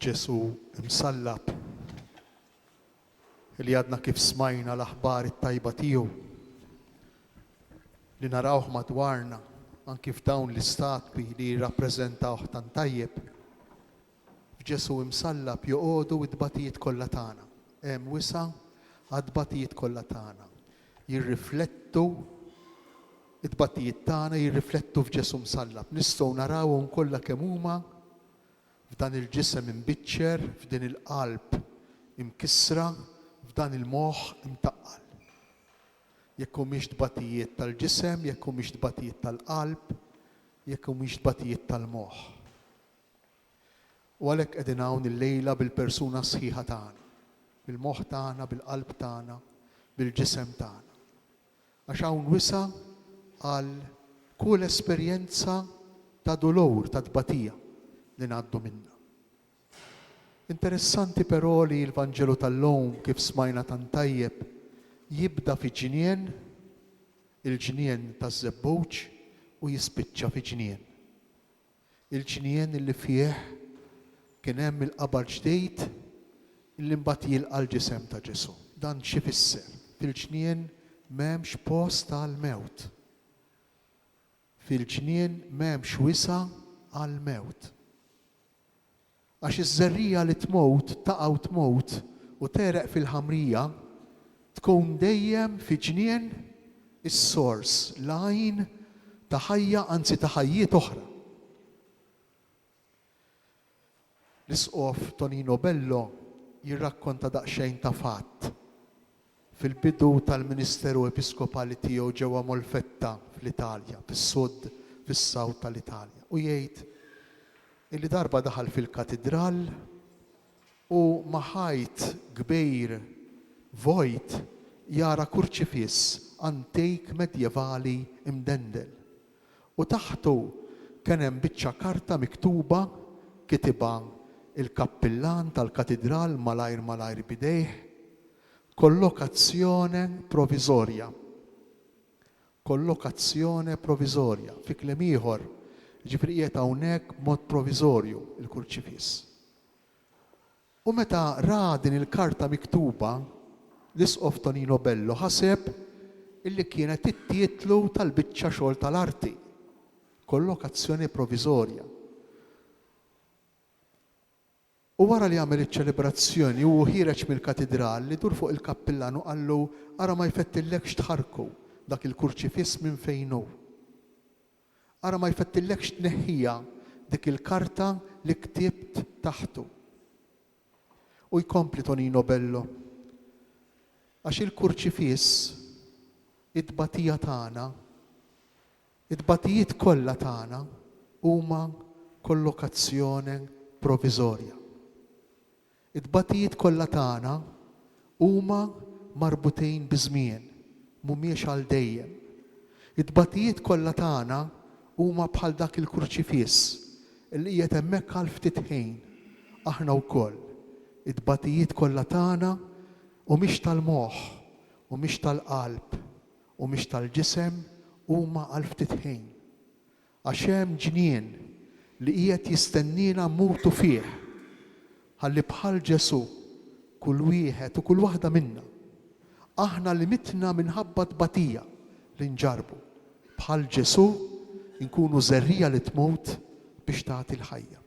Ġesu imsallab li għadna kif smajna l-aħbar it-tajba tiegħu li narawh madwarna anki f'dawn l-istatwi li jirrappreżentaw tant tajjeb. F'Ġesu imsallab joqogħdu d-dbatijiet kollha tagħna. Hemm wisa għad-dbatijiet kollha tagħna. Jirriflettu id-dbatijiet tagħna jirriflettu f'Ġesu msallab. Nistgħu narawhom kollha kemm huma f'dan il-ġisem imbiċċer, f'din il-qalb imkissra, f'dan il-moħħ imtaqqal. Jekk humiex dbatijiet tal-ġisem, jekk humiex dbatijiet tal-qalb, jekk humiex dbatijiet tal-moħħ. U għalhekk qegħdin hawn illejla bil-persuna sħiħa tagħna, bil-moħħ tagħna, bil-qalb tagħna, bil-ġisem tagħna. Għax hawn wisa għal kull esperjenza ta' dolur, ta' dbatija li ngħaddu minnha. Interessanti però li l-Vanġelu tal-lum kif smajna tant tajjeb jibda fi ġinien, il-ġinien taż-żebbuġ u jispiċċa fi ġinien. Il-ġinien illi fih kien hemm il-qabar ġdejd illi mbagħad jilqa' l-ġisem ta' Ġesu. Dan xi fisser? Fil-ġnien m'hemmx post għall-mewt. Fil-ġnien m'hemmx wisa għall-mewt. Għax iż-żerrija li tmut, taqgħu tmut u tereq fil-ħamrija tkun dejjem fi ġnien is-sors, l-għajn ta' ħajja anzi ta' ħajjiet oħra. L-isqof Tonino Bello jirrakkonta daqsxejn ta' fatt fil-bidu tal-Ministeru Episkopali tiegħu ġewwa Molfetta fl-Italja, fis-sud, fis-sawt tal-Italja. U jgħid illi darba daħal fil-katedral u maħajt kbir vojt jara kurċifiss antik medjevali imdendel. U taħtu kien hemm biċċa karta miktuba kitibha il-kappillan tal-katedral malajr bidejh kollokazzjone provizorja. Kollokazzjone provizorja. Fi kliem ieħor ġifri qiegħed hawnhekk b'mod provizorju il-kurċifiss. U meta ra din il-karta miktuba l-isqof Tonino Bello ħaseb illi kienet it-titlu tal-biċċa xogħol tal-arti. Kollokazzjoni provizorja. U wara li għamel iċ-ċelebrazzjoni u ħireġ mill-katedral li dur fuq il-kappillan u qallu ara ma jfettillekx tħarku dak il-kurċifiss minn fejn hu. Ara ma jfettillekx tneħħija dik il-karta li ktibt taħtu. U jkompli Tonino Bello. Għax il-kurċifiss id-batija tagħna, id-batijiet kollha tagħna huma kollokazzjoni provizorja. Id-batijiet kollha tagħna huma marbutejn biżmien, mhumiex għal dejjem. Id-batijiet kollha tagħna huma bħal dak il-kurċifiss li qiegħed hemmhekk għal ftit ħin. Aħna wkoll id-batijiet kollha tagħna u mhix tal-moħħ, u mhix tal-qalb, u mhix tal-ġisem huma għal ftit ħin. Għax hemm ġnien li qiegħed jistennina mmutu fih. Ħalli bħal Ġesu kull wieħed u kull waħda minna aħna li mitna minħabba tbatija li nġarbu. Bħal Ġesu nkunu żerrija li tmut biex tagħti l-ħajja.